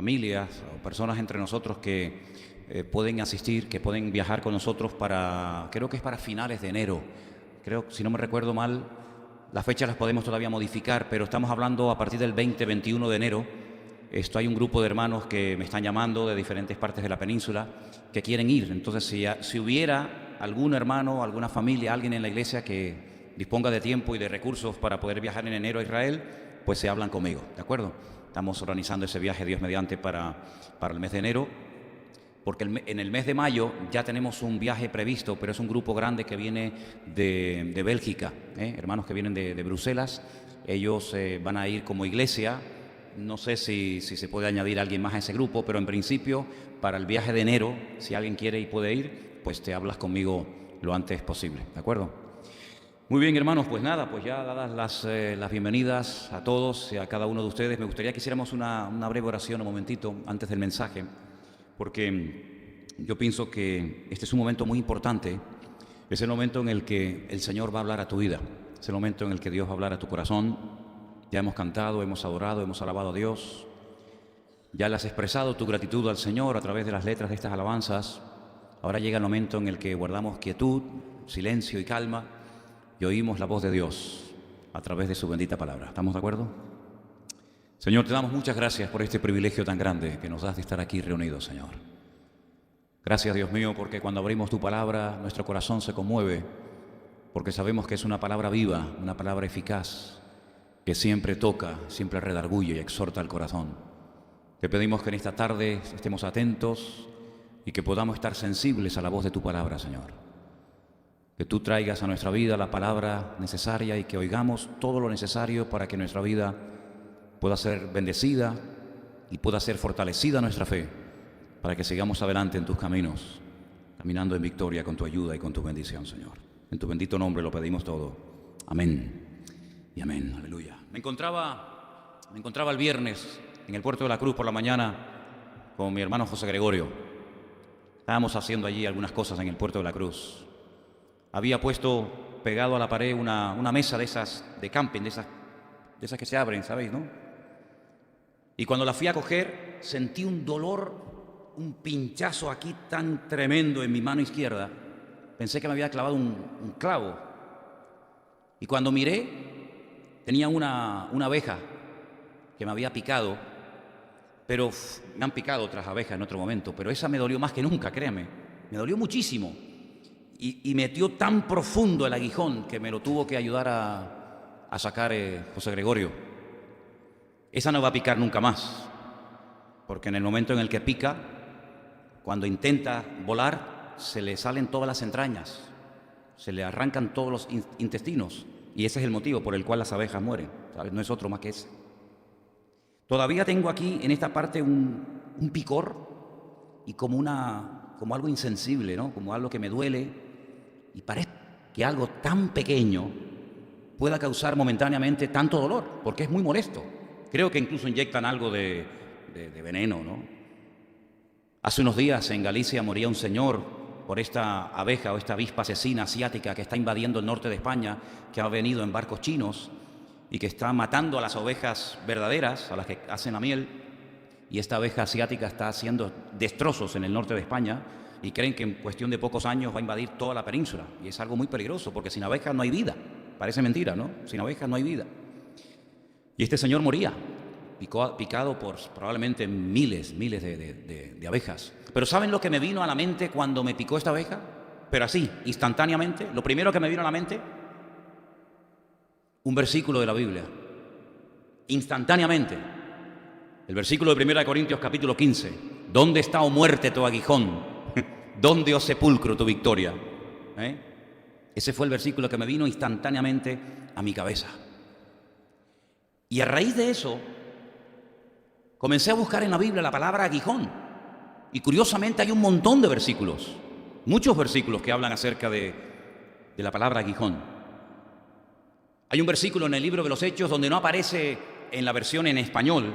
familias o personas entre nosotros que pueden asistir, que pueden viajar con nosotros para, creo que es para finales de enero. Creo, si no me recuerdo mal, las fechas las podemos todavía modificar, pero estamos hablando a partir del 20-21 de enero. Hay un grupo de hermanos que me están llamando de diferentes partes de la península que quieren ir. Entonces, si hubiera algún hermano, alguna familia, alguien en la iglesia que disponga de tiempo y de recursos para poder viajar en enero a Israel, pues se hablan conmigo, ¿de acuerdo? Estamos organizando ese viaje, Dios mediante, para el mes de enero, porque en el mes de mayo ya tenemos un viaje previsto, pero es un grupo grande que viene de Bélgica, hermanos que vienen de Bruselas. Ellos van a ir como iglesia. No sé si se puede añadir a alguien más a ese grupo, pero en principio para el viaje de enero, si alguien quiere y puede ir, pues te hablas conmigo lo antes posible, ¿de acuerdo? Muy bien, hermanos, pues nada, pues ya dadas las bienvenidas a todos y a cada uno de ustedes, me gustaría que hiciéramos una breve oración un momentito antes del mensaje, porque yo pienso que este es un momento muy importante. Es el momento en el que el Señor va a hablar a tu vida, es el momento en el que Dios va a hablar a tu corazón. Ya hemos cantado, hemos adorado, hemos alabado a Dios. Ya le has expresado tu gratitud al Señor a través de las letras de estas alabanzas. Ahora llega el momento en el que guardamos quietud, silencio y calma y oímos la voz de Dios a través de su bendita palabra. ¿Estamos de acuerdo? Señor, te damos muchas gracias por este privilegio tan grande que nos das de estar aquí reunidos, Señor. Gracias, Dios mío, porque cuando abrimos tu palabra, nuestro corazón se conmueve, porque sabemos que es una palabra viva, una palabra eficaz, que siempre toca, siempre redarguye y exhorta al corazón. Te pedimos que en esta tarde estemos atentos y que podamos estar sensibles a la voz de tu palabra, Señor. Que tú traigas a nuestra vida la palabra necesaria y que oigamos todo lo necesario para que nuestra vida pueda ser bendecida y pueda ser fortalecida nuestra fe, para que sigamos adelante en tus caminos, caminando en victoria con tu ayuda y con tu bendición, Señor. En tu bendito nombre lo pedimos todo. Amén y amén. Aleluya. Me encontraba el viernes en el Puerto de la Cruz por la mañana con mi hermano José Gregorio. Estábamos haciendo allí algunas cosas en el Puerto de la Cruz. Había puesto pegado a la pared una mesa de esas de camping, de esas que se abren, ¿sabéis, no? Y cuando la fui a coger, sentí un dolor, un pinchazo aquí tan tremendo en mi mano izquierda. Pensé que me había clavado un clavo. Y cuando miré, tenía una abeja que me había picado, pero me han picado otras abejas en otro momento, pero esa me dolió más que nunca, créeme. Me dolió muchísimo. Y metió tan profundo el aguijón que me lo tuvo que ayudar a sacar José Gregorio. Esa no va a picar nunca más, porque en el momento en el que pica, cuando intenta volar, se le salen todas las entrañas, se le arrancan todos los intestinos, y ese es el motivo por el cual las abejas mueren, ¿sabes? No es otro más que ese. Todavía tengo aquí en esta parte un picor y como algo insensible, ¿no? Como algo que me duele, y parece que algo tan pequeño pueda causar momentáneamente tanto dolor, porque es muy molesto. Creo que incluso inyectan algo de veneno, ¿no? Hace unos días en Galicia moría un señor por esta abeja o esta avispa asesina asiática que está invadiendo el norte de España, que ha venido en barcos chinos y que está matando a las ovejas verdaderas, a las que hacen la miel, y esta abeja asiática está haciendo destrozos en el norte de España y creen que en cuestión de pocos años va a invadir toda la península, y es algo muy peligroso porque sin abejas no hay vida. Parece mentira, ¿no? Sin abejas no hay vida. Y este señor moría, picado por probablemente miles de abejas. Pero ¿saben lo que me vino a la mente cuando me picó esta abeja? Pero así, instantáneamente, lo primero que me vino a la mente, un versículo de la Biblia. Instantáneamente. El versículo de 1 Corintios capítulo 15. ¿Dónde está, oh muerte, tu aguijón? ¿Dónde, oh sepulcro, tu victoria? Ese fue el versículo que me vino instantáneamente a mi cabeza. Y a raíz de eso, comencé a buscar en la Biblia la palabra aguijón. Y curiosamente hay un montón de versículos, muchos versículos que hablan acerca de la palabra aguijón. Hay un versículo en el libro de los Hechos donde no aparece en la versión en español,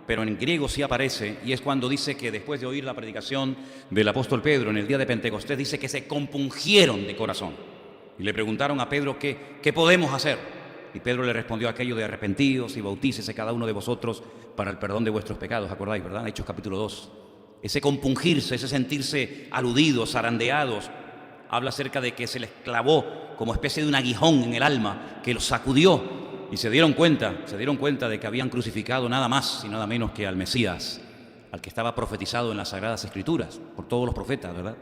pero en griego sí aparece, y es cuando dice que después de oír la predicación del apóstol Pedro en el día de Pentecostés, dice que se compungieron de corazón. Y le preguntaron a Pedro, ¿qué podemos hacer? Y Pedro le respondió aquello de arrepentíos y bautícese cada uno de vosotros para el perdón de vuestros pecados. ¿Acordáis, verdad? Hechos capítulo 2. Ese compungirse, ese sentirse aludidos, zarandeados, habla acerca de que se les clavó como especie de un aguijón en el alma, que los sacudió y se dieron cuenta de que habían crucificado nada más y nada menos que al Mesías, al que estaba profetizado en las Sagradas Escrituras, por todos los profetas, ¿verdad?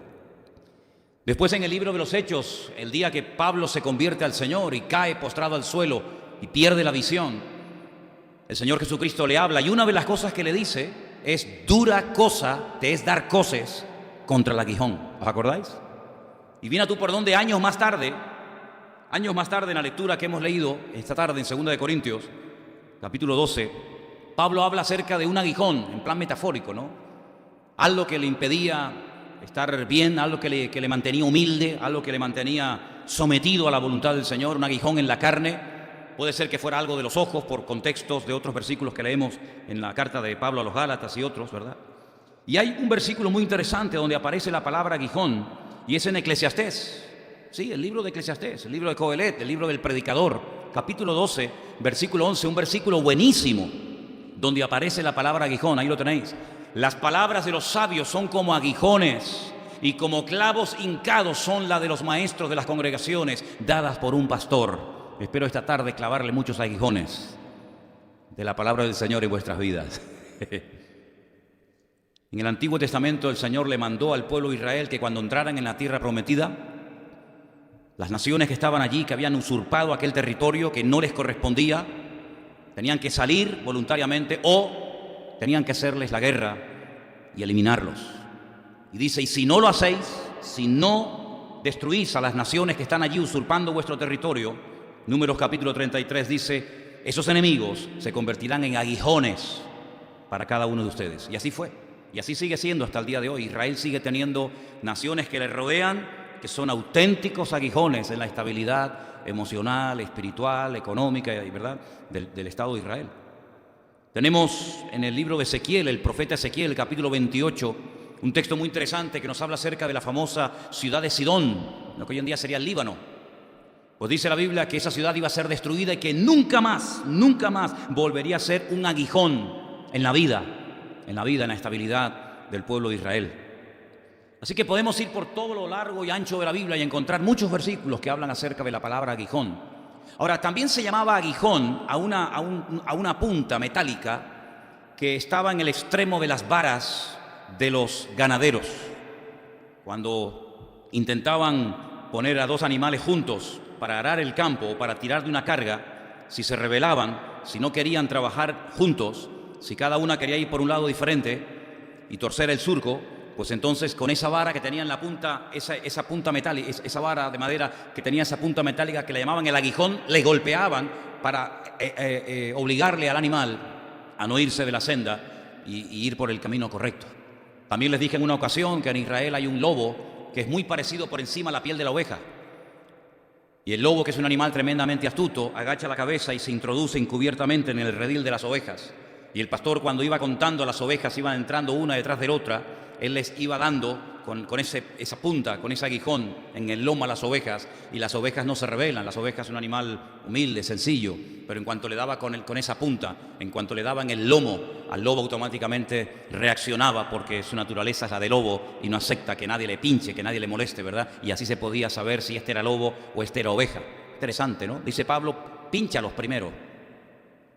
Después en el libro de los Hechos, el día que Pablo se convierte al Señor y cae postrado al suelo y pierde la visión, el Señor Jesucristo le habla y una de las cosas que le dice es: dura cosa te es dar coces contra el aguijón. ¿Os acordáis? Y viene a tu perdón de años más tarde en la lectura que hemos leído esta tarde en 2 de Corintios, capítulo 12, Pablo habla acerca de un aguijón, en plan metafórico, ¿no? Algo que le impedía estar bien, algo que le mantenía humilde, algo que le mantenía sometido a la voluntad del Señor, un aguijón en la carne. Puede ser que fuera algo de los ojos, por contextos de otros versículos que leemos en la carta de Pablo a los Gálatas y otros, ¿verdad? Y hay un versículo muy interesante donde aparece la palabra aguijón, y es en Eclesiastés. Sí, el libro de Eclesiastés, el libro de Coelet, el libro del Predicador, capítulo 12, versículo 11, un versículo buenísimo, donde aparece la palabra aguijón. Ahí lo tenéis. Las palabras de los sabios son como aguijones, y como clavos hincados son las de los maestros de las congregaciones, dadas por un pastor. Espero esta tarde clavarle muchos aguijones de la palabra del Señor en vuestras vidas. En el Antiguo Testamento el Señor le mandó al pueblo de Israel que cuando entraran en la tierra prometida, las naciones que estaban allí, que habían usurpado aquel territorio que no les correspondía, tenían que salir voluntariamente o tenían que hacerles la guerra y eliminarlos. Y dice: y si no lo hacéis, si no destruís a las naciones que están allí usurpando vuestro territorio, Números capítulo 33 dice: esos enemigos se convertirán en aguijones para cada uno de ustedes. Y así fue, y así sigue siendo hasta el día de hoy. Israel sigue teniendo naciones que le rodean, que son auténticos aguijones en la estabilidad emocional, espiritual, económica, ¿verdad?, del Estado de Israel. Tenemos en el libro de Ezequiel, el profeta Ezequiel, capítulo 28, un texto muy interesante que nos habla acerca de la famosa ciudad de Sidón, lo que hoy en día sería el Líbano. Pues dice la Biblia que esa ciudad iba a ser destruida y que nunca más volvería a ser un aguijón en la vida, en la estabilidad del pueblo de Israel. Así que podemos ir por todo lo largo y ancho de la Biblia y encontrar muchos versículos que hablan acerca de la palabra aguijón. Ahora, también se llamaba aguijón a una punta metálica que estaba en el extremo de las varas de los ganaderos. Cuando intentaban poner a dos animales juntos para arar el campo o para tirar de una carga, si se rebelaban, si no querían trabajar juntos, si cada una quería ir por un lado diferente y torcer el surco, pues entonces con esa vara que tenía en la punta, esa punta metálica, esa vara de madera que tenía esa punta metálica que le llamaban el aguijón, le golpeaban para obligarle al animal a no irse de la senda y ir por el camino correcto. También les dije en una ocasión que en Israel hay un lobo que es muy parecido por encima a la piel de la oveja. Y el lobo, que es un animal tremendamente astuto, agacha la cabeza y se introduce encubiertamente en el redil de las ovejas. Y el pastor, cuando iba contando, las ovejas iban entrando una detrás de la otra, él les iba dando con esa punta, con ese aguijón en el lomo a las ovejas, y las ovejas no se rebelan. Las ovejas son un animal humilde, sencillo, pero en cuanto le daba con esa punta, en cuanto le daba en el lomo, al lobo automáticamente reaccionaba, porque su naturaleza es la de lobo y no acepta que nadie le pinche, que nadie le moleste, ¿verdad? Y así se podía saber si este era lobo o este era oveja. Interesante, ¿no? Dice Pablo: pínchalos primero,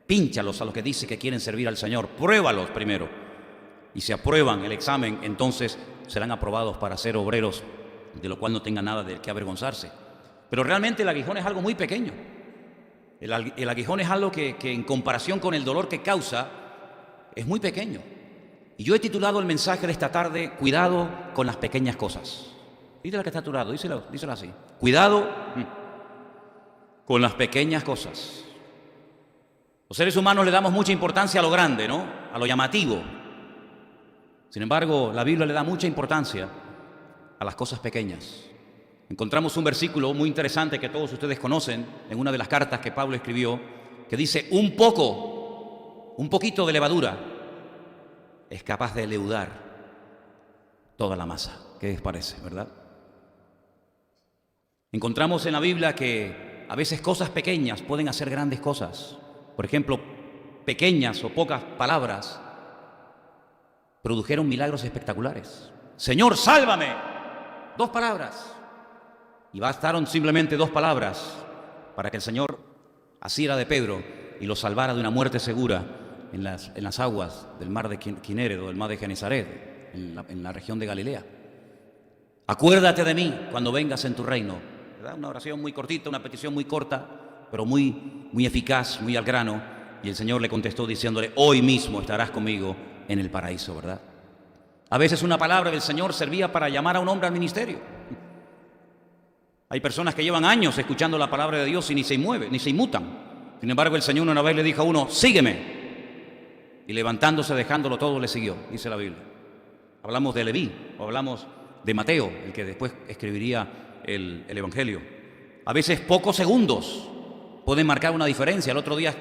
pínchalos a los que dice que quieren servir al Señor, pruébalos primero. Y si aprueban el examen, entonces serán aprobados para ser obreros, de lo cual no tengan nada de qué avergonzarse. Pero realmente el aguijón es algo muy pequeño. El aguijón es algo que en comparación con el dolor que causa, es muy pequeño. Y yo he titulado el mensaje de esta tarde: cuidado con las pequeñas cosas. Dísela que está a tu lado, díselo así: cuidado con las pequeñas cosas. Los seres humanos le damos mucha importancia a lo grande, ¿no?, a lo llamativo. Sin embargo, la Biblia le da mucha importancia a las cosas pequeñas. Encontramos un versículo muy interesante que todos ustedes conocen en una de las cartas que Pablo escribió, que dice: un poquito de levadura es capaz de leudar toda la masa. ¿Qué les parece, verdad? Encontramos en la Biblia que a veces cosas pequeñas pueden hacer grandes cosas. Por ejemplo, pequeñas o pocas palabras produjeron milagros espectaculares. Señor, sálvame. 2 palabras. Y bastaron simplemente 2 palabras para que el Señor asiera de Pedro y lo salvara de una muerte segura en las aguas del mar de Kineret o del mar de Genesaret, en la región de Galilea. Acuérdate de mí cuando vengas en tu reino. ¿Verdad? Una oración muy cortita, una petición muy corta, pero muy eficaz, muy al grano. Y el Señor le contestó diciéndole, hoy mismo estarás conmigo en el paraíso, ¿verdad? A veces una palabra del Señor servía para llamar a un hombre al ministerio. Hay personas que llevan años escuchando la palabra de Dios y ni se mueven, ni se inmutan. Sin embargo, el Señor una vez le dijo a uno, sígueme. Y levantándose, dejándolo todo, le siguió, dice la Biblia. Hablamos de Leví, o hablamos de Mateo, el que después escribiría el Evangelio. A veces pocos segundos pueden marcar una diferencia. El otro día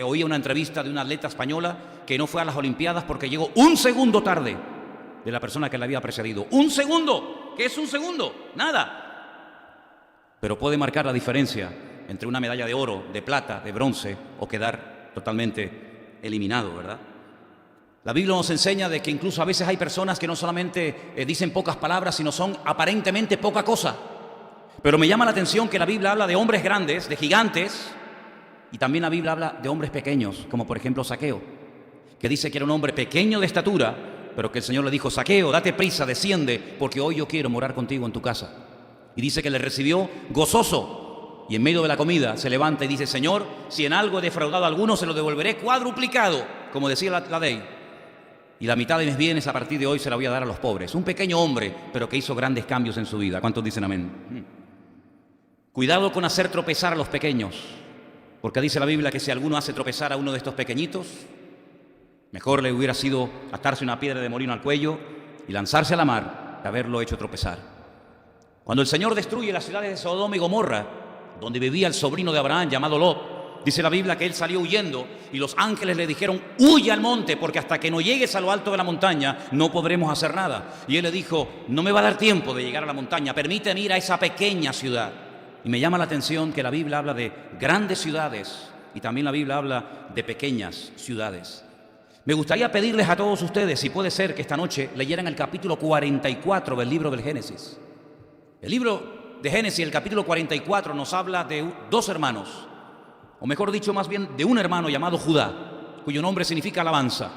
oía una entrevista de una atleta española que no fue a las Olimpiadas porque llegó 1 segundo tarde de la persona que la había precedido. 1 segundo. ¿Qué es 1 segundo? Nada. Pero puede marcar la diferencia entre una medalla de oro, de plata, de bronce o quedar totalmente eliminado, ¿verdad? La Biblia nos enseña de que incluso a veces hay personas que no solamente dicen pocas palabras, sino son aparentemente poca cosa. Pero me llama la atención que la Biblia habla de hombres grandes, de gigantes, y también la Biblia habla de hombres pequeños, como por ejemplo Zaqueo, que dice que era un hombre pequeño de estatura, pero que el Señor le dijo, Zaqueo, date prisa, desciende, porque hoy yo quiero morar contigo en tu casa. Y dice que le recibió gozoso, y en medio de la comida se levanta y dice, Señor, si en algo he defraudado a alguno, se lo devolveré cuadruplicado, como decía la ley. Y la mitad de mis bienes a partir de hoy se la voy a dar a los pobres. Un pequeño hombre, pero que hizo grandes cambios en su vida. ¿Cuántos dicen amén? Cuidado con hacer tropezar a los pequeños, porque dice la Biblia que si alguno hace tropezar a uno de estos pequeñitos, mejor le hubiera sido atarse una piedra de molino al cuello y lanzarse a la mar que haberlo hecho tropezar. Cuando el Señor destruye las ciudades de Sodoma y Gomorra, donde vivía el sobrino de Abraham llamado Lot, dice la Biblia que él salió huyendo y los ángeles le dijeron, huye al monte porque hasta que no llegues a lo alto de la montaña no podremos hacer nada. Y él le dijo, no me va a dar tiempo de llegar a la montaña, permíteme ir a esa pequeña ciudad. Y me llama la atención que la Biblia habla de grandes ciudades y también la Biblia habla de pequeñas ciudades. Me gustaría pedirles a todos ustedes, si puede ser, que esta noche leyeran el capítulo 44 del libro del Génesis. El libro de Génesis, el capítulo 44, nos habla de 2 hermanos, o mejor dicho, más bien de un hermano llamado Judá, cuyo nombre significa alabanza,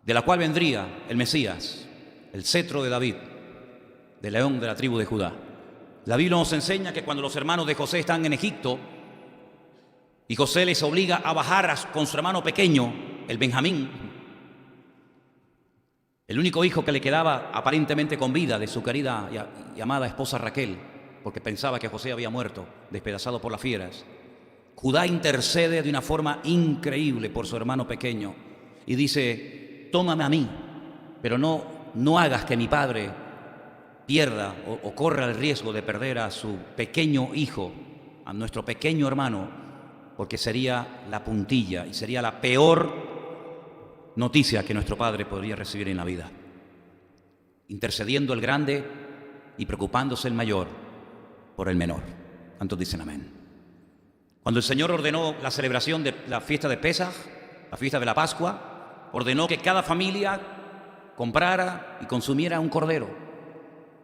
de la cual vendría el Mesías, el cetro de David, de león de la tribu de Judá. La Biblia nos enseña que cuando los hermanos de José están en Egipto y José les obliga a bajar con su hermano pequeño, el Benjamín, el único hijo que le quedaba aparentemente con vida de su querida y amada esposa Raquel, porque pensaba que José había muerto, despedazado por las fieras, Judá intercede de una forma increíble por su hermano pequeño y dice, tómame a mí, pero no hagas que mi padre pierda o corra el riesgo de perder a su pequeño hijo, a nuestro pequeño hermano, porque sería la puntilla y sería la peor noticia que nuestro padre podría recibir en la vida. Intercediendo el grande y preocupándose el mayor por el menor. ¿Cuántos dicen amén? Cuando el Señor ordenó la celebración de la fiesta de Pesaj, la fiesta de la Pascua, ordenó que cada familia comprara y consumiera un cordero.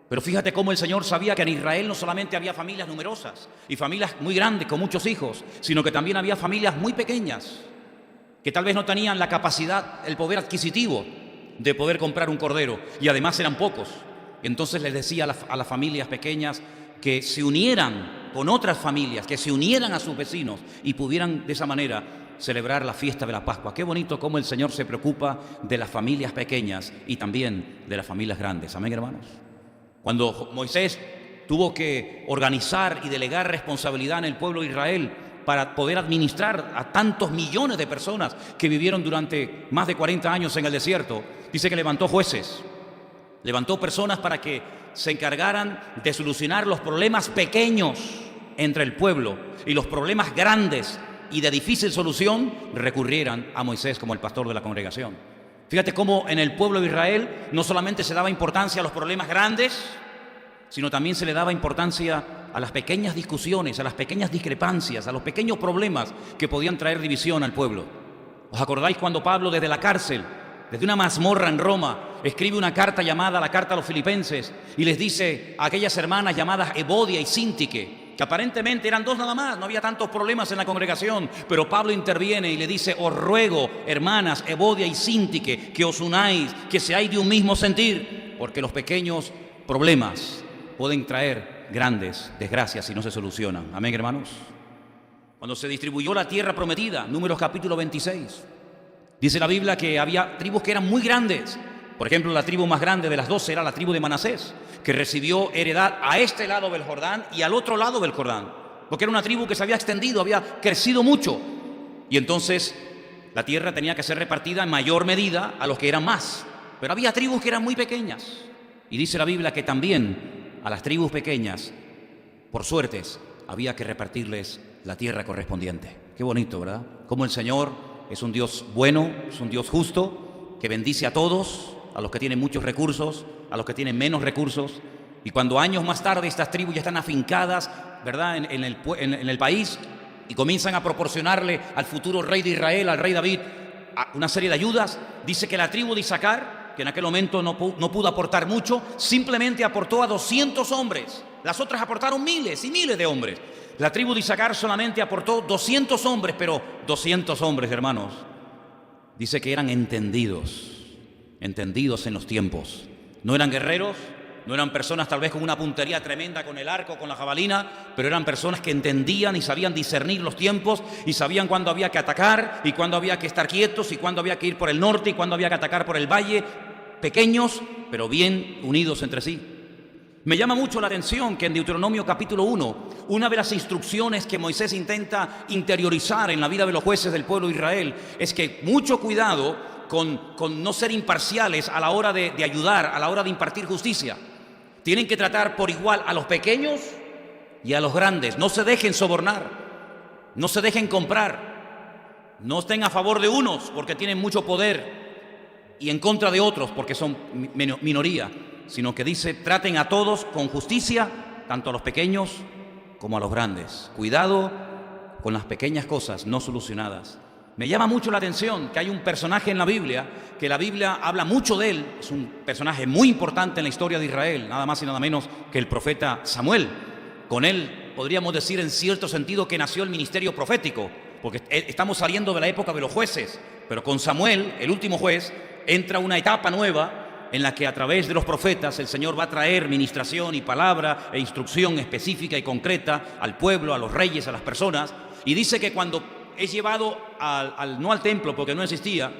Pero fíjate cómo el Señor sabía que en Israel no solamente había familias numerosas y familias muy grandes con muchos hijos, sino que también había familias muy pequeñas que tal vez no tenían la capacidad, el poder adquisitivo de poder comprar un cordero, y además eran pocos. Entonces les decía a las familias pequeñas que se unieran con otras familias, que se unieran a sus vecinos y pudieran de esa manera celebrar la fiesta de la Pascua. Qué bonito cómo el Señor se preocupa de las familias pequeñas y también de las familias grandes. Amén, hermanos. Cuando Moisés tuvo que organizar y delegar responsabilidad en el pueblo de Israel para poder administrar a tantos millones de personas que vivieron durante más de 40 años en el desierto, dice que levantó jueces, levantó personas para que se encargaran de solucionar los problemas pequeños entre el pueblo y los problemas grandes y de difícil solución recurrieran a Moisés como el pastor de la congregación. Fíjate cómo en el pueblo de Israel no solamente se daba importancia a los problemas grandes, sino también se le daba importancia a las pequeñas discusiones, a las pequeñas discrepancias, a los pequeños problemas que podían traer división al pueblo. ¿Os acordáis cuando Pablo desde la cárcel, desde una mazmorra en Roma, escribe una carta llamada la Carta a los Filipenses y les dice a aquellas hermanas llamadas Evodia y Síntique, que aparentemente eran dos nada más, no había tantos problemas en la congregación, pero Pablo interviene y le dice: os ruego, hermanas Evodia y Síntique, que os unáis, que seáis de un mismo sentir, porque los pequeños problemas pueden traer grandes desgracias si no se solucionan. Amén, hermanos. Cuando se distribuyó la tierra prometida, Números capítulo 26, dice la Biblia que había tribus que eran muy grandes. Por ejemplo, la tribu más grande de las 12 era la tribu de Manasés, que recibió heredad a este lado del Jordán y al otro lado del Jordán, porque era una tribu que se había extendido, había crecido mucho, y entonces la tierra tenía que ser repartida en mayor medida a los que eran más. Pero había tribus que eran muy pequeñas, y dice la Biblia que también a las tribus pequeñas, por suertes, había que repartirles la tierra correspondiente. Qué bonito, ¿verdad? Como el Señor es un Dios bueno, es un Dios justo, que bendice a todos, a los que tienen muchos recursos, a los que tienen menos recursos. Y cuando años más tarde estas tribus ya están afincadas, ¿verdad?, en el país, y comienzan a proporcionarle al futuro rey de Israel, al rey David, una serie de ayudas, dice que la tribu de Isaacar, que en aquel momento no pudo aportar mucho, simplemente aportó a 200 hombres. Las otras aportaron miles y miles de hombres. La tribu de Isaacar solamente aportó 200 hombres, pero 200 hombres, hermanos, dice que eran entendidos en los tiempos. No eran guerreros, no eran personas tal vez con una puntería tremenda con el arco, con la jabalina, pero eran personas que entendían y sabían discernir los tiempos y sabían cuándo había que atacar y cuándo había que estar quietos y cuándo había que ir por el norte y cuándo había que atacar por el valle. Pequeños, pero bien unidos entre sí. Me llama mucho la atención que en Deuteronomio capítulo 1, una de las instrucciones que Moisés intenta interiorizar en la vida de los jueces del pueblo de Israel es que mucho cuidado con no ser imparciales a la hora de ayudar, a la hora de impartir justicia. Tienen que tratar por igual a los pequeños y a los grandes. No se dejen sobornar, no se dejen comprar, no estén a favor de unos porque tienen mucho poder y en contra de otros porque son minoría, sino que dice: traten a todos con justicia, tanto a los pequeños como a los grandes. Cuidado con las pequeñas cosas no solucionadas. Me llama mucho la atención que hay un personaje en la Biblia, que la Biblia habla mucho de él, es un personaje muy importante en la historia de Israel, nada más y nada menos que el profeta Samuel. Con él podríamos decir en cierto sentido que nació el ministerio profético, porque estamos saliendo de la época de los jueces, pero con Samuel, el último juez, entra una etapa nueva en la que a través de los profetas el Señor va a traer ministración y palabra e instrucción específica y concreta al pueblo, a los reyes, a las personas. Y dice que cuando es llevado no al templo, porque no existía,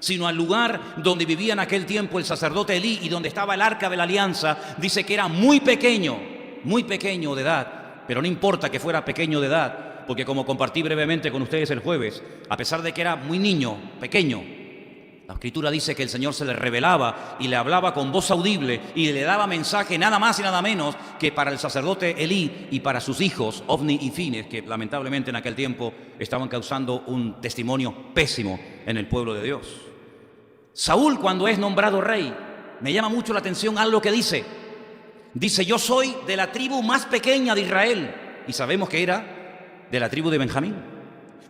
sino al lugar donde vivía en aquel tiempo el sacerdote Elí y donde estaba el arca de la alianza, dice que era muy pequeño de edad, pero no importa que fuera pequeño de edad, porque como compartí brevemente con ustedes el jueves, a pesar de que era muy niño, pequeño, la Escritura dice que el Señor se le revelaba y le hablaba con voz audible y le daba mensaje nada más y nada menos que para el sacerdote Elí y para sus hijos, Ofni y Fines, que lamentablemente en aquel tiempo estaban causando un testimonio pésimo en el pueblo de Dios. Saúl, cuando es nombrado rey, me llama mucho la atención algo que dice. Dice: yo soy de la tribu más pequeña de Israel. Y sabemos que era de la tribu de Benjamín.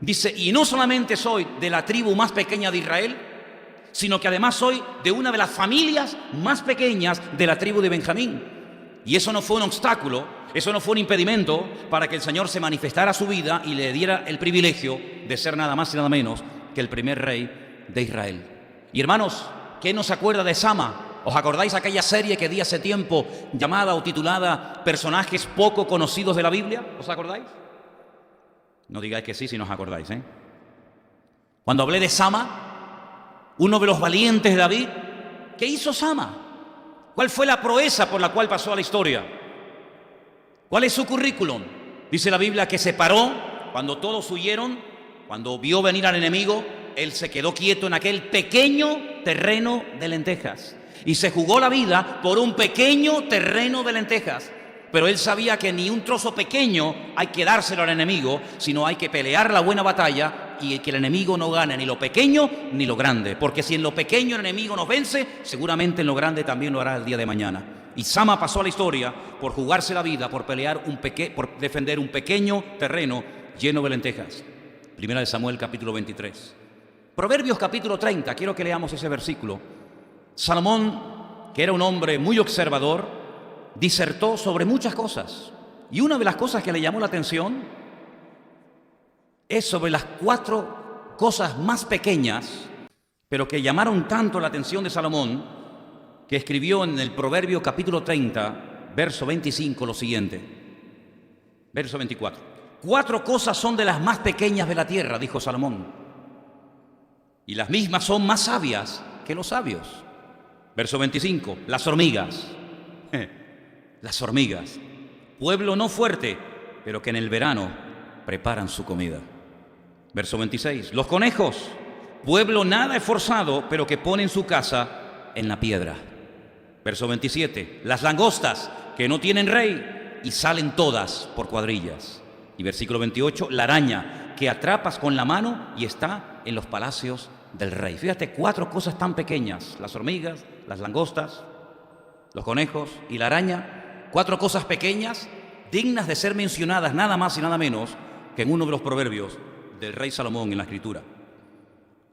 Dice: y no solamente soy de la tribu más pequeña de Israel, sino que además soy de una de las familias más pequeñas de la tribu de Benjamín. Y eso no fue un obstáculo, eso no fue un impedimento para que el Señor se manifestara a su vida y le diera el privilegio de ser nada más y nada menos que el primer rey de Israel. Y hermanos, ¿qué nos acuerda de Sama? ¿Os acordáis aquella serie que di hace tiempo llamada o titulada Personajes poco conocidos de la Biblia? ¿Os acordáis? No digáis que sí si no os acordáis, ¿eh? Cuando hablé de Sama, uno de los valientes de David, ¿qué hizo Sama? ¿Cuál fue la proeza por la cual pasó a la historia? ¿Cuál es su currículum? Dice la Biblia que se paró cuando todos huyeron, cuando vio venir al enemigo, él se quedó quieto en aquel pequeño terreno de lentejas y se jugó la vida por un pequeño terreno de lentejas. Pero él sabía que ni un trozo pequeño hay que dárselo al enemigo, sino hay que pelear la buena batalla y que el enemigo no gane ni lo pequeño ni lo grande. Porque si en lo pequeño el enemigo nos vence, seguramente en lo grande también lo hará el día de mañana. Y Sama pasó a la historia por jugarse la vida, por por defender un pequeño terreno lleno de lentejas. Primera de Samuel, capítulo 23. Proverbios, capítulo 30. Quiero que leamos ese versículo. Salomón, que era un hombre muy observador, disertó sobre muchas cosas. Y una de las cosas que le llamó la atención es sobre las 4 cosas más pequeñas, pero que llamaron tanto la atención de Salomón, que escribió en el Proverbio capítulo 30, verso 25, lo siguiente. Verso 24. 4 cosas son de las más pequeñas de la tierra, dijo Salomón, y las mismas son más sabias que los sabios. Verso 25. Las hormigas. Las hormigas. Pueblo no fuerte, pero que en el verano preparan su comida. Verso 26. Los conejos. Pueblo nada esforzado, pero que ponen su casa en la piedra. Verso 27. Las langostas, que no tienen rey y salen todas por cuadrillas. Y versículo 28. La araña, que atrapas con la mano y está en los palacios del rey. Fíjate, 4 cosas tan pequeñas: las hormigas, las langostas, los conejos y la araña. 4 cosas pequeñas, dignas de ser mencionadas nada más y nada menos que en uno de los proverbios del rey Salomón en la Escritura.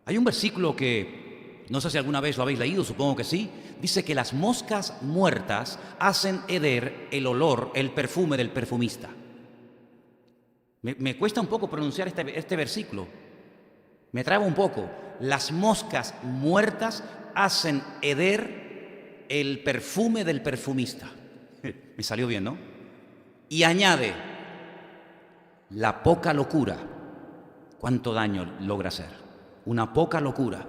Hay un versículo que, no sé si alguna vez lo habéis leído, supongo que sí, dice que las moscas muertas hacen heder el olor, el perfume del perfumista. Me cuesta un poco pronunciar este versículo, me traba un poco. Las moscas muertas hacen heder el perfume del perfumista. Me salió bien, ¿no? Y añade, la poca locura, ¿cuánto daño logra hacer? Una poca locura,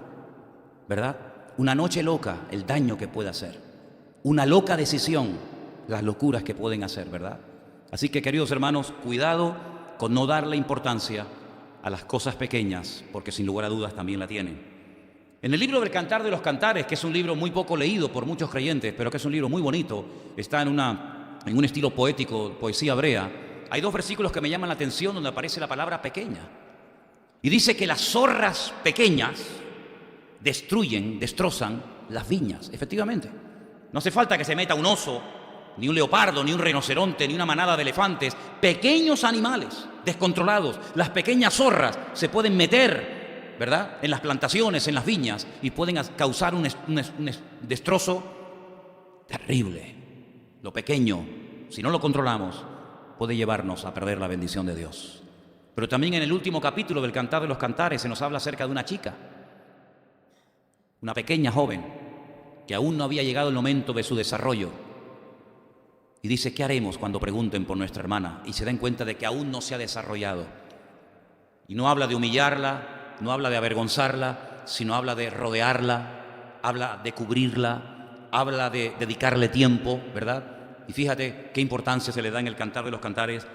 ¿verdad? Una noche loca, el daño que puede hacer. Una loca decisión, las locuras que pueden hacer, ¿verdad? Así que, queridos hermanos, cuidado con no darle importancia a las cosas pequeñas, porque sin lugar a dudas también la tienen. En el libro del Cantar de los Cantares, que es un libro muy poco leído por muchos creyentes, pero que es un libro muy bonito, está en un estilo poético, poesía hebrea, hay 2 versículos que me llaman la atención donde aparece la palabra pequeña. Y dice que las zorras pequeñas destrozan las viñas. Efectivamente, no hace falta que se meta un oso, ni un leopardo, ni un rinoceronte, ni una manada de elefantes. Pequeños animales descontrolados, las pequeñas zorras se pueden meter, ¿verdad?, en las plantaciones, en las viñas, y pueden causar un destrozo terrible. Lo pequeño, si no lo controlamos, puede llevarnos a perder la bendición de Dios. Pero también en el último capítulo del Cantar de los Cantares se nos habla acerca de una chica, una pequeña joven, que aún no había llegado el momento de su desarrollo. Y dice, ¿qué haremos cuando pregunten por nuestra hermana y se den cuenta de que aún no se ha desarrollado? Y no habla de humillarla, no habla de avergonzarla, sino habla de rodearla, habla de cubrirla, habla de dedicarle tiempo, ¿verdad? Y fíjate qué importancia se le da en el Cantar de los Cantares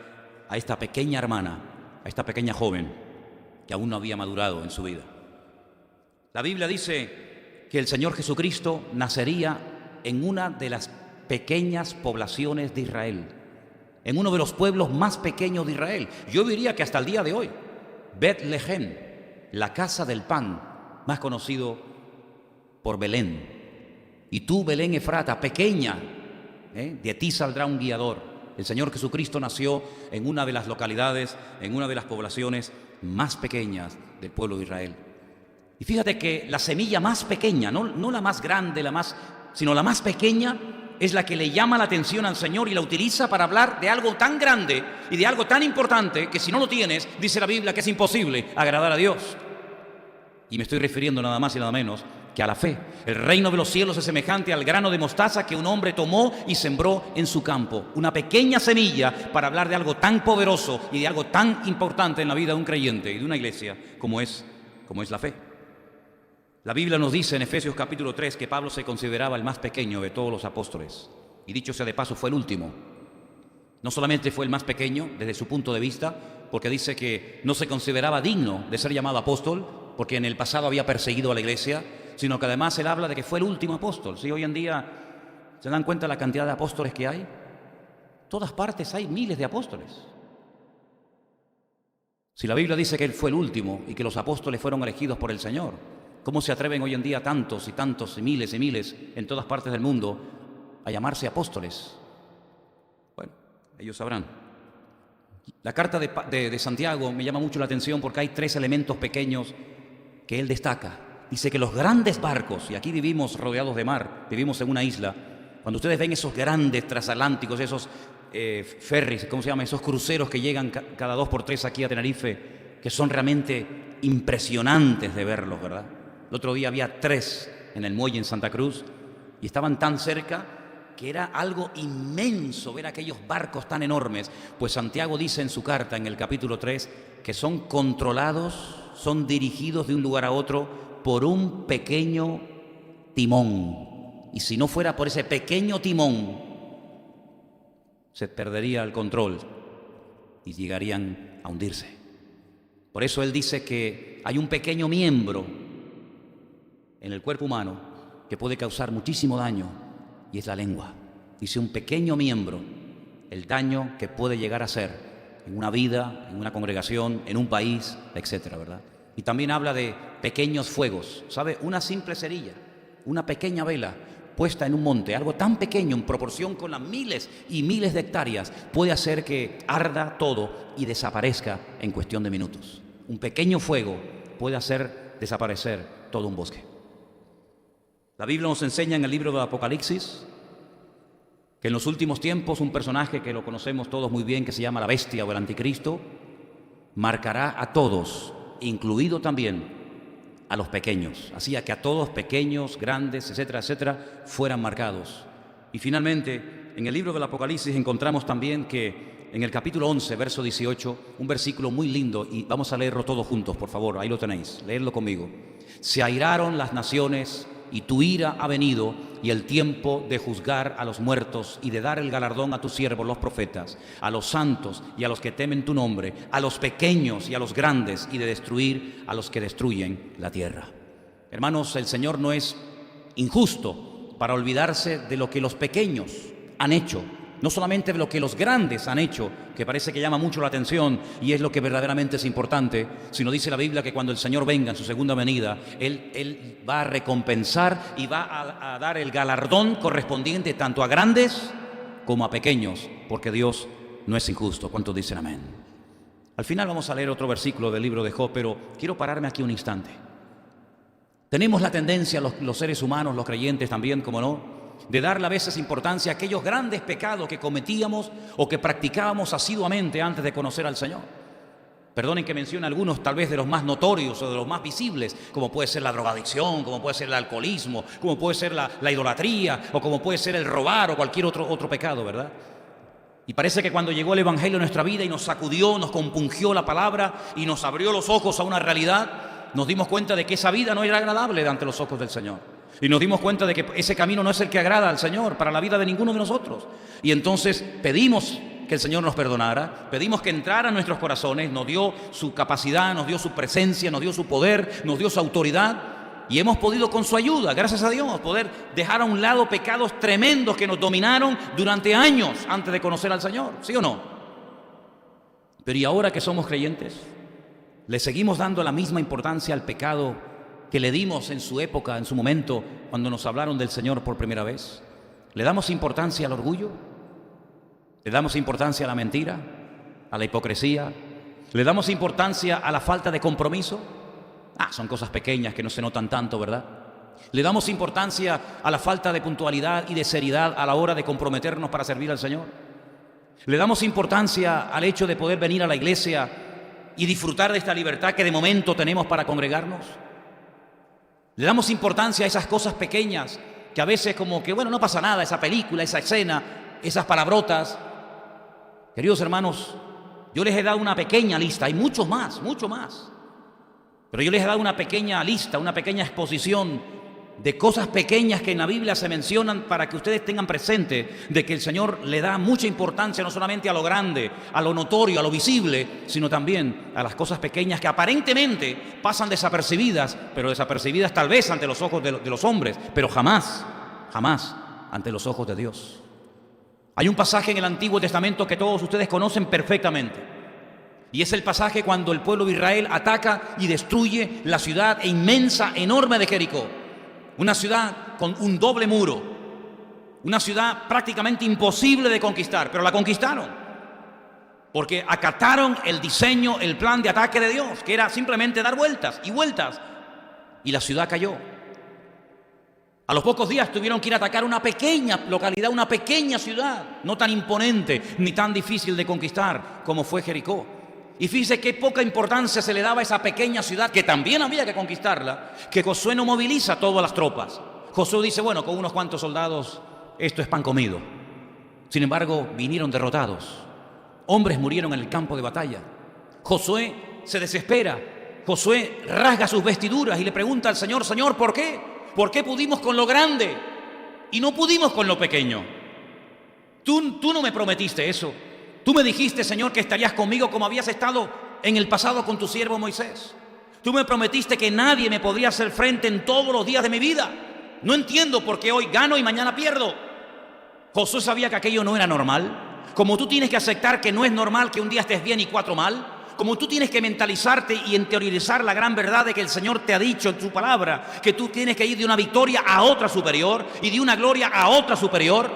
a esta pequeña hermana, a esta pequeña joven que aún no había madurado en su vida. La Biblia dice que el Señor Jesucristo nacería en una de las pequeñas poblaciones de Israel, en uno de los pueblos más pequeños de Israel. Yo diría que hasta el día de hoy, Betlehem, la casa del pan, más conocido por Belén. Y tú, Belén Efrata, pequeña, de ti saldrá un guiador. El Señor Jesucristo nació en una de las localidades, en una de las poblaciones más pequeñas del pueblo de Israel. Y fíjate que la semilla más pequeña, no la más grande, sino la más pequeña, es la que le llama la atención al Señor y la utiliza para hablar de algo tan grande y de algo tan importante que si no lo tienes, dice la Biblia que es imposible agradar a Dios. Y me estoy refiriendo nada más y nada menos que a la fe. El reino de los cielos es semejante al grano de mostaza que un hombre tomó y sembró en su campo. Una pequeña semilla para hablar de algo tan poderoso y de algo tan importante en la vida de un creyente y de una iglesia como es la fe. La Biblia nos dice en Efesios capítulo 3 que Pablo se consideraba el más pequeño de todos los apóstoles. Y dicho sea de paso, fue el último. No solamente fue el más pequeño desde su punto de vista, porque dice que no se consideraba digno de ser llamado apóstol, porque en el pasado había perseguido a la iglesia, sino que además él habla de que fue el último apóstol. Si hoy en día se dan cuenta de la cantidad de apóstoles que hay, en todas partes hay miles de apóstoles. Si la Biblia dice que él fue el último y que los apóstoles fueron elegidos por el Señor, ¿cómo se atreven hoy en día tantos y tantos y miles en todas partes del mundo a llamarse apóstoles? Bueno, ellos sabrán. La carta de Santiago me llama mucho la atención porque hay 3 elementos pequeños que él destaca. Dice que los grandes barcos, y aquí vivimos rodeados de mar, vivimos en una isla, cuando ustedes ven esos grandes transatlánticos, esos ferries, ¿cómo se llama? Esos cruceros que llegan cada 2 por 3 aquí a Tenerife, que son realmente impresionantes de verlos, ¿verdad? El otro día había 3 en el muelle en Santa Cruz y estaban tan cerca que era algo inmenso ver aquellos barcos tan enormes. Pues Santiago dice en su carta, en el capítulo 3, que son controlados, son dirigidos de un lugar a otro por un pequeño timón. Y si no fuera por ese pequeño timón, se perdería el control y llegarían a hundirse. Por eso él dice que hay un pequeño miembro en el cuerpo humano que puede causar muchísimo daño, y es la lengua. Dice un pequeño miembro, el daño que puede llegar a ser en una vida, en una congregación, en un país, etcétera, ¿verdad? Y también habla de pequeños fuegos, ¿sabe? Una simple cerilla, una pequeña vela puesta en un monte, algo tan pequeño en proporción con las miles y miles de hectáreas, puede hacer que arda todo y desaparezca en cuestión de minutos. Un pequeño fuego puede hacer desaparecer todo un bosque. La Biblia nos enseña en el libro de Apocalipsis que en los últimos tiempos un personaje que lo conocemos todos muy bien, que se llama la bestia o el anticristo, marcará a todos, incluido también a los pequeños. Hacía que a todos, pequeños, grandes, etcétera, etcétera, fueran marcados. Y finalmente, en el libro del Apocalipsis encontramos también que en el capítulo 11, verso 18, un versículo muy lindo, y vamos a leerlo todos juntos, por favor, ahí lo tenéis, leedlo conmigo. Se airaron las naciones y tu ira ha venido, y el tiempo de juzgar a los muertos y de dar el galardón a tus siervos los profetas, a los santos y a los que temen tu nombre, a los pequeños y a los grandes, y de destruir a los que destruyen la tierra. Hermanos, el Señor no es injusto para olvidarse de lo que los pequeños han hecho, no solamente de lo que los grandes han hecho, que parece que llama mucho la atención y es lo que verdaderamente es importante, sino dice la Biblia que cuando el Señor venga en su segunda venida, Él va a recompensar y va a dar el galardón correspondiente tanto a grandes como a pequeños, porque Dios no es injusto. ¿Cuántos dicen amén? Al final vamos a leer otro versículo del libro de Job, pero quiero pararme aquí un instante. Tenemos la tendencia, los seres humanos, los creyentes también, como no, de darle a veces importancia a aquellos grandes pecados que cometíamos o que practicábamos asiduamente antes de conocer al Señor. Perdonen que mencione algunos, tal vez de los más notorios o de los más visibles, como puede ser la drogadicción, como puede ser el alcoholismo, como puede ser la idolatría, o como puede ser el robar o cualquier otro pecado, ¿verdad? Y parece que cuando llegó el Evangelio a nuestra vida y nos sacudió, nos compungió la palabra y nos abrió los ojos a una realidad, nos dimos cuenta de que esa vida no era agradable ante los ojos del Señor. Y nos dimos cuenta de que ese camino no es el que agrada al Señor para la vida de ninguno de nosotros. Y entonces pedimos que el Señor nos perdonara, pedimos que entrara en nuestros corazones, nos dio su capacidad, nos dio su presencia, nos dio su poder, nos dio su autoridad. Y hemos podido con su ayuda, gracias a Dios, poder dejar a un lado pecados tremendos que nos dominaron durante años antes de conocer al Señor, ¿sí o no? Pero ¿y ahora que somos creyentes? ¿Le seguimos dando la misma importancia al pecado que le dimos en su época, en su momento, cuando nos hablaron del Señor por primera vez? ¿Le damos importancia al orgullo? ¿Le damos importancia a la mentira? ¿A la hipocresía? ¿Le damos importancia a la falta de compromiso? Son cosas pequeñas que no se notan tanto, ¿verdad? ¿Le damos importancia a la falta de puntualidad y de seriedad a la hora de comprometernos para servir al Señor? ¿Le damos importancia al hecho de poder venir a la iglesia y disfrutar de esta libertad que de momento tenemos para congregarnos? Le damos importancia a esas cosas pequeñas que a veces como que, bueno, no pasa nada, esa película, esa escena, esas palabrotas. Queridos hermanos, yo les he dado una pequeña lista, hay mucho más, pero yo les he dado una pequeña lista, una pequeña exposición de cosas pequeñas que en la Biblia se mencionan para que ustedes tengan presente de que el Señor le da mucha importancia no solamente a lo grande, a lo notorio, a lo visible, sino también a las cosas pequeñas que aparentemente pasan desapercibidas, pero desapercibidas tal vez ante los ojos de los hombres, pero jamás ante los ojos de Dios. Hay un pasaje en el Antiguo Testamento que todos ustedes conocen perfectamente, y es el pasaje cuando el pueblo de Israel ataca y destruye la ciudad inmensa, enorme de Jericó. Una ciudad con un doble muro, Una ciudad prácticamente imposible de conquistar, pero la conquistaron. Porque acataron el diseño, el plan de ataque de Dios, que era simplemente dar vueltas y vueltas. Y la ciudad cayó. A los pocos días tuvieron que ir a atacar una pequeña localidad, una pequeña ciudad, no tan imponente ni tan difícil de conquistar como fue Jericó. Y fíjese qué poca importancia se le daba a esa pequeña ciudad, que también había que conquistarla, que Josué no moviliza todas las tropas. Josué dice, bueno, con unos cuantos soldados esto es pan comido. Sin embargo, vinieron derrotados. Hombres murieron en el campo de batalla. Josué se desespera. Josué rasga sus vestiduras y le pregunta al Señor, Señor, ¿por qué? ¿Por qué pudimos con lo grande y no pudimos con lo pequeño? Tú no me prometiste eso. Tú me dijiste, Señor, que estarías conmigo como habías estado en el pasado con tu siervo Moisés. Tú me prometiste que nadie me podría hacer frente en todos los días de mi vida. No entiendo por qué hoy gano y mañana pierdo. Josué sabía que aquello no era normal. Como tú tienes que aceptar que no es normal que un día estés bien y 4 mal. Como tú tienes que mentalizarte y interiorizar la gran verdad de que el Señor te ha dicho en su palabra, que tú tienes que ir de una victoria a otra superior y de una gloria a otra superior,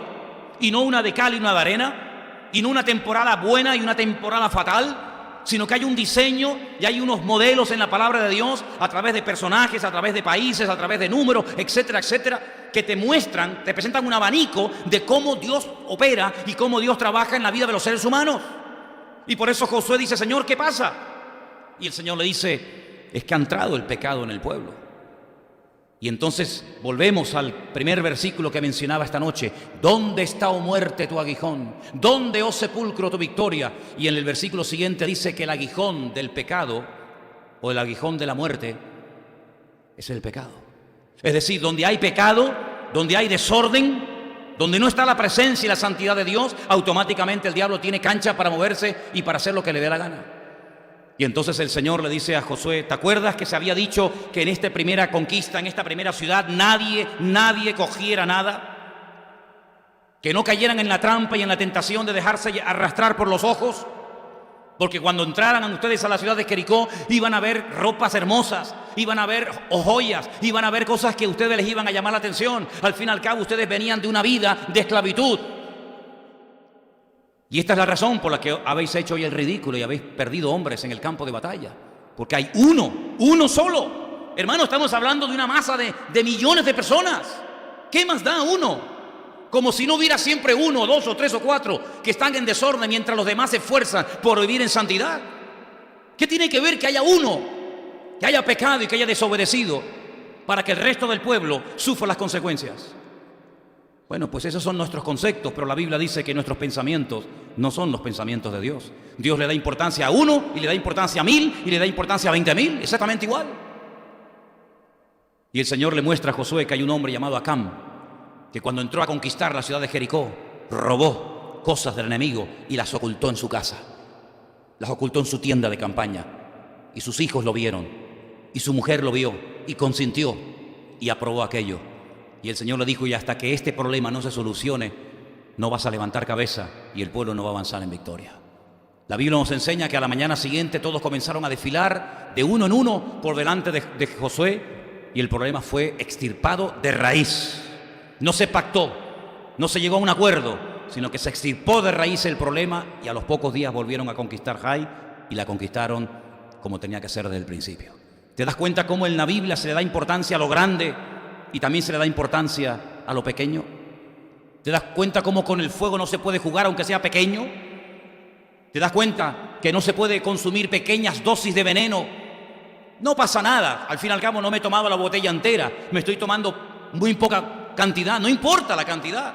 y no una de cal y una de arena, y no una temporada buena y una temporada fatal, sino que hay un diseño y hay unos modelos en la palabra de Dios a través de personajes, a través de países, a través de números, etcétera, etcétera, que te muestran, te presentan un abanico de cómo Dios opera y cómo Dios trabaja en la vida de los seres humanos. Y por eso Josué dice, Señor, ¿qué pasa? Y el Señor le dice, es que ha entrado el pecado en el pueblo. Y entonces volvemos al primer versículo que mencionaba esta noche. ¿Dónde está, oh muerte, tu aguijón? ¿Dónde, oh sepulcro, tu victoria? Y en el versículo siguiente dice que el aguijón del pecado, o el aguijón de la muerte, es el pecado. Es decir, donde hay pecado, donde hay desorden, donde no está la presencia y la santidad de Dios, automáticamente el diablo tiene cancha para moverse y para hacer lo que le dé la gana. Y entonces el Señor le dice a Josué, ¿te acuerdas que se había dicho que en esta primera conquista, en esta primera ciudad, nadie cogiera nada? Que no cayeran en la trampa y en la tentación de dejarse arrastrar por los ojos. Porque cuando entraran ustedes a la ciudad de Jericó, iban a ver ropas hermosas, iban a ver joyas, iban a ver cosas que a ustedes les iban a llamar la atención. Al fin y al cabo, ustedes venían de una vida de esclavitud. Y esta es la razón por la que habéis hecho hoy el ridículo y habéis perdido hombres en el campo de batalla. Porque hay uno solo. Hermano, estamos hablando de una masa de millones de personas. ¿Qué más da uno? Como si no hubiera siempre 1, 2 o 3 o 4 que están en desorden mientras los demás se esfuerzan por vivir en santidad. ¿Qué tiene que ver que haya uno que haya pecado y que haya desobedecido para que el resto del pueblo sufra las consecuencias? Bueno, pues esos son nuestros conceptos, pero la Biblia dice que nuestros pensamientos no son los pensamientos de Dios. Dios le da importancia a 1 y le da importancia a 1000 y le da importancia a 20.000, exactamente igual. Y el Señor le muestra a Josué que hay un hombre llamado Acán, que cuando entró a conquistar la ciudad de Jericó, robó cosas del enemigo y las ocultó en su casa. Las ocultó en su tienda de campaña. Y sus hijos lo vieron. Y su mujer lo vio y consintió y aprobó aquello. Y el Señor le dijo, y hasta que este problema no se solucione, no vas a levantar cabeza y el pueblo no va a avanzar en victoria. La Biblia nos enseña que a la mañana siguiente todos comenzaron a desfilar de uno en uno por delante de Josué y el problema fue extirpado de raíz. No se pactó, no se llegó a un acuerdo, sino que se extirpó de raíz el problema y a los pocos días volvieron a conquistar Jai y la conquistaron como tenía que ser desde el principio. ¿Te das cuenta cómo en la Biblia se le da importancia a lo grande y también se le da importancia a lo pequeño? ¿Te das cuenta cómo con el fuego no se puede jugar aunque sea pequeño? ¿Te das cuenta que no se puede consumir pequeñas dosis de veneno? No pasa nada, al fin y al cabo no me he tomado la botella entera, me estoy tomando muy poca cantidad, no importa la cantidad.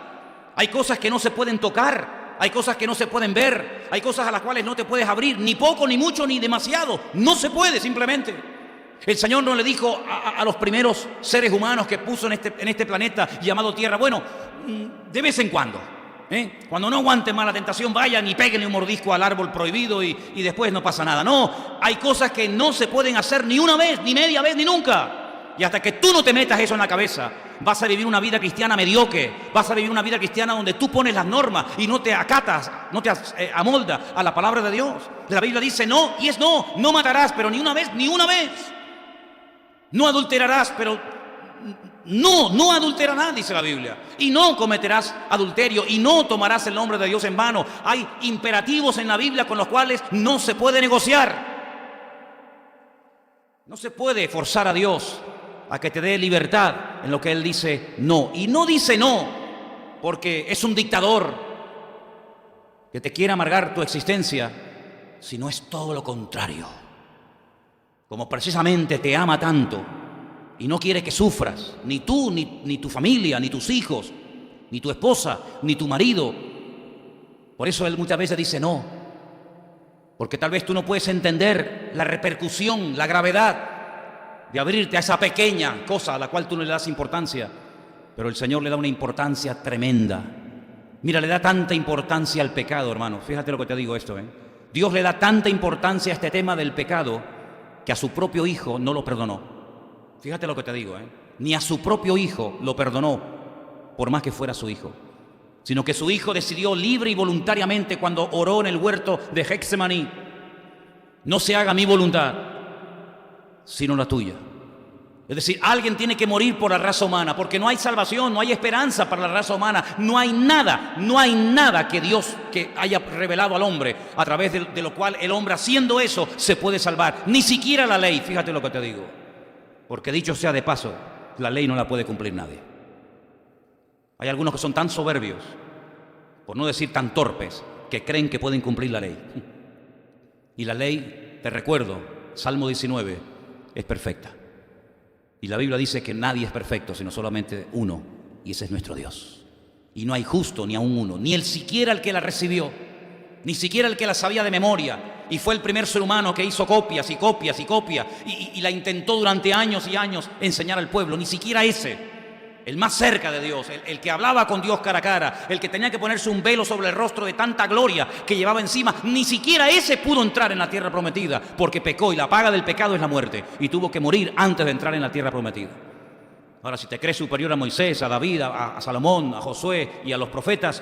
Hay cosas que no se pueden tocar, hay cosas que no se pueden ver, hay cosas a las cuales no te puedes abrir, ni poco, ni mucho, ni demasiado. No se puede simplemente. El Señor no le dijo a los primeros seres humanos que puso en este planeta llamado Tierra, bueno, de vez en cuando, cuando no aguanten más la tentación, vayan y peguen un mordisco al árbol prohibido y después no pasa nada. No, hay cosas que no se pueden hacer ni una vez, ni media vez, ni nunca. Y hasta que tú no te metas eso en la cabeza, vas a vivir una vida cristiana mediocre, vas a vivir una vida cristiana donde tú pones las normas y no te acatas, no te amoldas a la palabra de Dios. La Biblia dice no, y es no matarás, pero ni una vez, no adulterarás, pero No adulterarás, dice la Biblia. Y no cometerás adulterio y no tomarás el nombre de Dios en vano. Hay imperativos en la Biblia con los cuales no se puede negociar. No se puede forzar a Dios a que te dé libertad en lo que Él dice no. Y no dice no porque es un dictador que te quiere amargar tu existencia, sino es todo lo contrario. Como precisamente te ama tanto y no quiere que sufras, ni tú, ni tu familia, ni tus hijos, ni tu esposa, ni tu marido. Por eso Él muchas veces dice no, porque tal vez tú no puedes entender la repercusión, la gravedad de abrirte a esa pequeña cosa a la cual tú no le das importancia, pero el Señor le da una importancia tremenda. Mira, le da tanta importancia al pecado, hermano. Fíjate lo que te digo esto, Dios le da tanta importancia a este tema del pecado que a su propio hijo no lo perdonó. Fíjate lo que te digo, ni a su propio hijo lo perdonó, por más que fuera su hijo, sino que su hijo decidió libre y voluntariamente cuando oró en el huerto de Getsemaní: no se haga mi voluntad, sino la tuya. Es decir, alguien tiene que morir por la raza humana, porque no hay salvación, no hay esperanza para la raza humana, no hay nada que Dios que haya revelado al hombre, a través de lo cual el hombre, haciendo eso, se puede salvar. Ni siquiera la ley, fíjate lo que te digo. Porque dicho sea de paso, la ley no la puede cumplir nadie. Hay algunos que son tan soberbios, por no decir tan torpes, que creen que pueden cumplir la ley. Y la ley, te recuerdo, Salmo 19, es perfecta. Y la Biblia dice que nadie es perfecto, sino solamente uno, y ese es nuestro Dios. Y no hay justo ni aun uno, ni siquiera el que la recibió, ni siquiera el que la sabía de memoria, y fue el primer ser humano que hizo copias y copias y copias, y la intentó durante años y años enseñar al pueblo. Ni siquiera ese, el más cerca de Dios, el que hablaba con Dios cara a cara, el que tenía que ponerse un velo sobre el rostro de tanta gloria que llevaba encima, ni siquiera ese pudo entrar en la tierra prometida, porque pecó, y la paga del pecado es la muerte, y tuvo que morir antes de entrar en la tierra prometida. Ahora, si te crees superior a Moisés, a David, a Salomón, a Josué y a los profetas,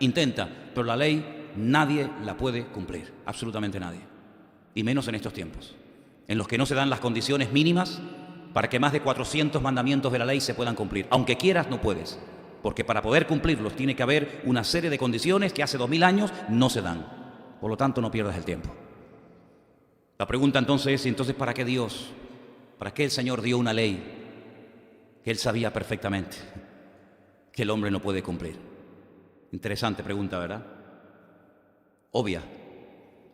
intenta, pero la ley nadie la puede cumplir, absolutamente nadie, y menos en estos tiempos, en los que no se dan las condiciones mínimas para que más de 400 mandamientos de la ley se puedan cumplir. Aunque quieras, no puedes, porque para poder cumplirlos tiene que haber una serie de condiciones que hace 2000 años no se dan. Por lo tanto, no pierdas el tiempo. La pregunta entonces es, ¿entonces para qué Dios, para qué el Señor dio una ley que Él sabía perfectamente que el hombre no puede cumplir? Interesante pregunta, ¿verdad? Obvia,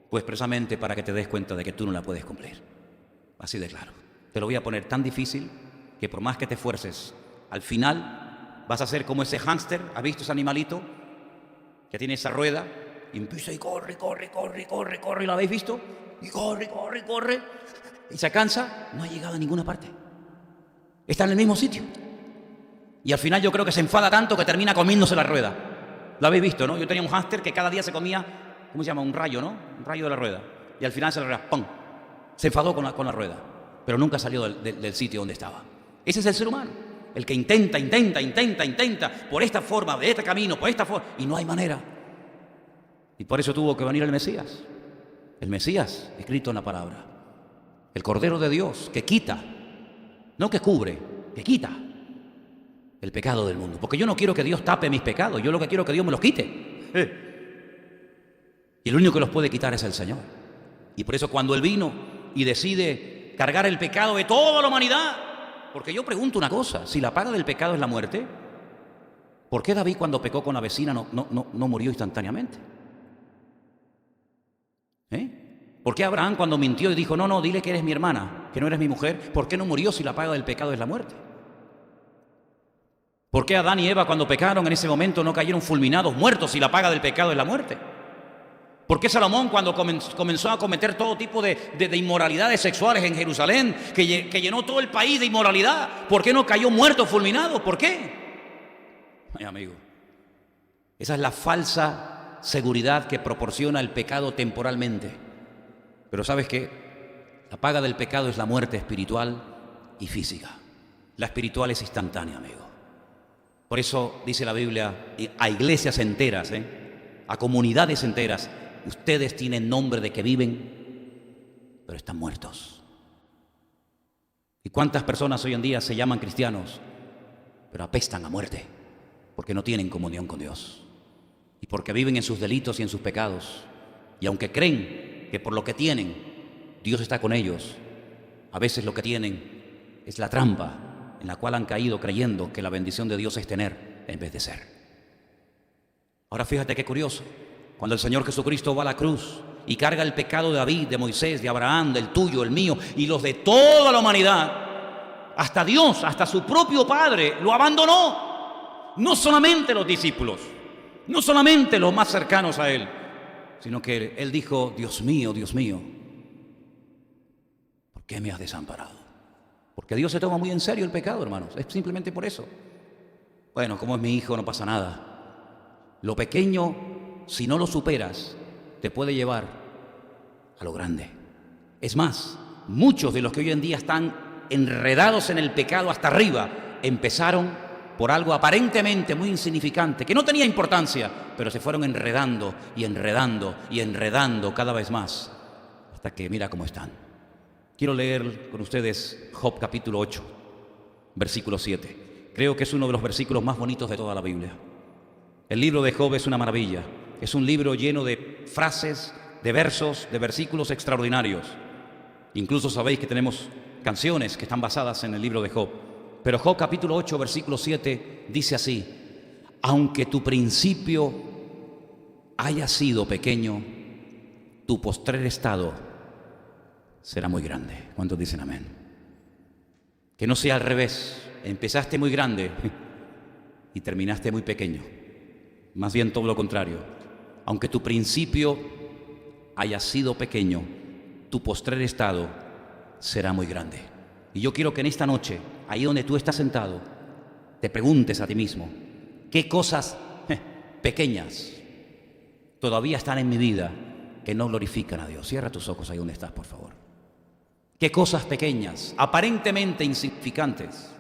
pues precisamente para que te des cuenta de que tú no la puedes cumplir. Así de claro. Te lo voy a poner tan difícil que por más que te esfuerces, al final vas a ser como ese hámster. ¿Has visto ese animalito que tiene esa rueda? Y empieza y corre, ¿y lo habéis visto? Y corre, y se cansa, no ha llegado a ninguna parte. Está en el mismo sitio. Y al final yo creo que se enfada tanto que termina comiéndose la rueda. Lo habéis visto, ¿no? Yo tenía un hámster que cada día se comía, ¿cómo se llama? Un rayo, ¿no? Un rayo de la rueda. Y al final se la rueda, ¡pum! Se enfadó con la rueda, pero nunca salió del sitio donde estaba. Ese es el ser humano, el que intenta, por esta forma, de este camino, por esta forma, y no hay manera. Y por eso tuvo que venir el Mesías, escrito en la palabra, el Cordero de Dios, que quita, no que cubre, que quita el pecado del mundo. Porque yo no quiero que Dios tape mis pecados, yo lo que quiero es que Dios me los quite. Y el único que los puede quitar es el Señor. Y por eso cuando Él vino y decide cargar el pecado de toda la humanidad, porque yo pregunto una cosa, si la paga del pecado es la muerte, ¿por qué David cuando pecó con la vecina no murió instantáneamente? ¿Por qué Abraham cuando mintió y dijo, no, dile que eres mi hermana, que no eres mi mujer, ¿por qué no murió si la paga del pecado es la muerte? ¿Por qué Adán y Eva cuando pecaron en ese momento no cayeron fulminados, muertos, si la paga del pecado es la muerte? ¿Por qué Salomón cuando comenzó a cometer todo tipo de inmoralidades sexuales en Jerusalén, que llenó todo el país de inmoralidad, ¿por qué no cayó muerto, fulminado? ¿Por qué? Ay, amigo, esa es la falsa seguridad que proporciona el pecado temporalmente. Pero ¿sabes qué? La paga del pecado es la muerte espiritual y física. La espiritual es instantánea, amigo. Por eso dice la Biblia a iglesias enteras, a comunidades enteras, ustedes tienen nombre de que viven, pero están muertos. ¿Y cuántas personas hoy en día se llaman cristianos, pero apestan a muerte porque no tienen comunión con Dios y porque viven en sus delitos y en sus pecados? Y aunque creen que por lo que tienen Dios está con ellos, a veces lo que tienen es la trampa en la cual han caído creyendo que la bendición de Dios es tener en vez de ser. Ahora fíjate qué curioso, cuando el Señor Jesucristo va a la cruz y carga el pecado de David, de Moisés, de Abraham, del tuyo, el mío y los de toda la humanidad, hasta Dios, hasta su propio Padre lo abandonó. No solamente los discípulos, no solamente los más cercanos a Él, sino que Él dijo: Dios mío, ¿por qué me has desamparado? Porque Dios se toma muy en serio el pecado, hermanos. Es simplemente por eso. Bueno, como es mi hijo, no pasa nada. Lo pequeño, si no lo superas, te puede llevar a lo grande. Es más, muchos de los que hoy en día están enredados en el pecado hasta arriba, empezaron por algo aparentemente muy insignificante, que no tenía importancia, pero se fueron enredando y enredando y enredando cada vez más, hasta que mira cómo están. Quiero leer con ustedes Job capítulo 8, versículo 7. Creo que es uno de los versículos más bonitos de toda la Biblia. El libro de Job es una maravilla. Es un libro lleno de frases, de versos, de versículos extraordinarios. Incluso sabéis que tenemos canciones que están basadas en el libro de Job. Pero Job capítulo 8, versículo 7 dice así: aunque tu principio haya sido pequeño, tu postrer estado será muy grande. ¿Cuántos dicen amén? Que no sea al revés. Empezaste muy grande y terminaste muy pequeño. Más bien todo lo contrario. Aunque tu principio haya sido pequeño, tu postrer estado será muy grande. Y yo quiero que en esta noche, ahí donde tú estás sentado, te preguntes a ti mismo: ¿qué cosas pequeñas todavía están en mi vida que no glorifican a Dios? Cierra tus ojos ahí donde estás, por favor. ¿Qué cosas pequeñas, aparentemente insignificantes,